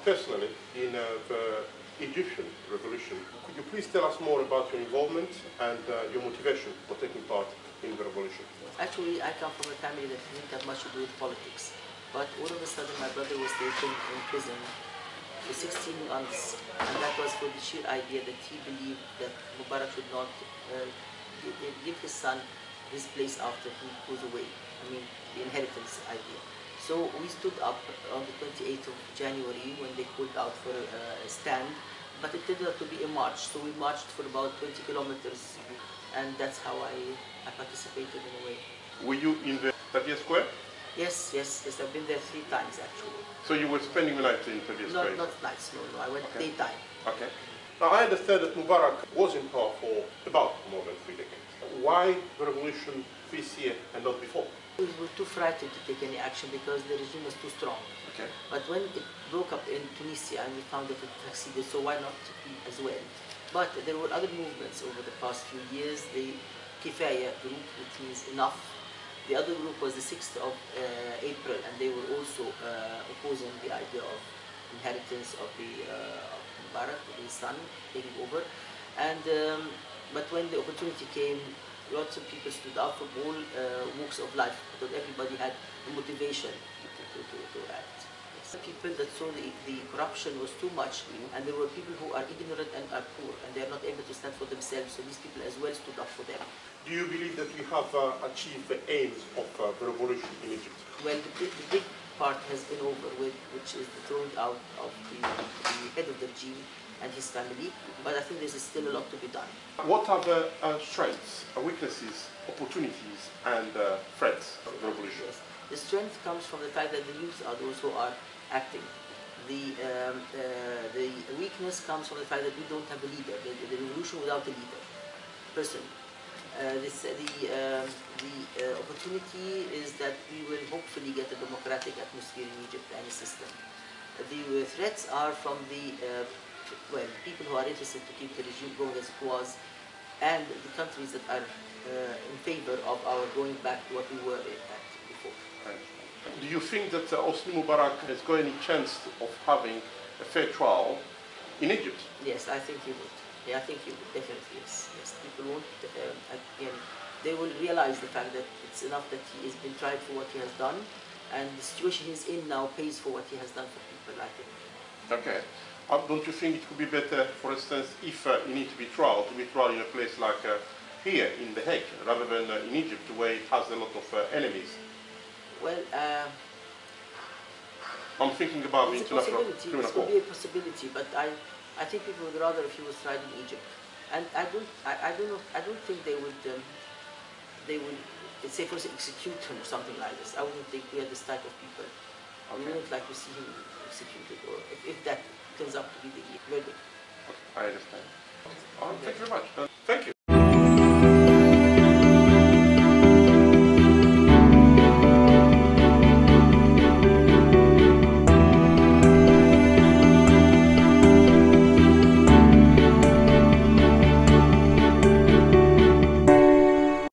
personally in the Egyptian revolution. Could you please tell us more about your involvement and your motivation for taking part in the revolution? Actually, I come from a family that didn't have much to do with politics. But all of a sudden, my brother was taken in prison for 16 months, and that was for the sheer idea that he believed that Mubarak should not give his son his place after he goes away. I mean, the inheritance idea. So we stood up on the 28th of January when they called out for a stand, but it turned out to be a march. So we marched for about 20 kilometers, and that's how I participated in a way. Were you in the Tahrir Square? Yes. I've been there 3 times actually. So you were spending the night in Tahrir Square? Not nights, no. I went daytime. Okay. Now I understand that Mubarak was in power for about more than 3 decades. Why the revolution this year and not before? We were too frightened to take any action because the regime was too strong. Okay. But when it broke up in Tunisia and we found that it succeeded, so why not we as well? But there were other movements over the past few years. The Kifaya group, which means enough. The other group was the 6th of April, and they were also opposing the idea of inheritance of Mubarak, his son, taking over. And but when the opportunity came, lots of people stood up from all walks of life, because everybody had the motivation to act. Some people that saw the corruption was too much, and there were people who are ignorant and are poor, and they are not able to stand for themselves, so these people as well stood up for them. Do you believe that we have achieved the aims of the revolution in Egypt? Well, the big part has been over with, which is the throwing out of the head of the regime and his family, but I think there's still a lot to be done. What are the strengths, weaknesses, opportunities and threats of the revolution? Yes. The strength comes from the fact that the youth are those who are acting. The weakness comes from the fact that we don't have a leader, the revolution without a leader, person. The opportunity is that we will hopefully get a democratic atmosphere in Egypt and a system. The threats are from the people who are interested to keep the regime going as it was, and the countries that are in favor of our going back to what we were at before. Do you think that Hosni Mubarak has got any chance of having a fair trial in Egypt? Yes, I think he would. Yeah, I think he would, definitely, yes. People won't, again, they will realize the fact that it's enough that he has been tried for what he has done, and the situation he's in now pays for what he has done for people, I think. Okay. Don't you think it could be better, for instance, if you need to be tried in a place like here in The Hague, rather than in Egypt, where it has a lot of enemies? Well, I'm thinking about the international criminal court. It could be a possibility, but I think people would rather if he was tried in Egypt, and I don't think they would say for execute him or something like this. I wouldn't think we are this type of people. Okay. We wouldn't like to see him executed, or if that turns out to be the verdict. Okay, I understand. Thank you very much. Thank you.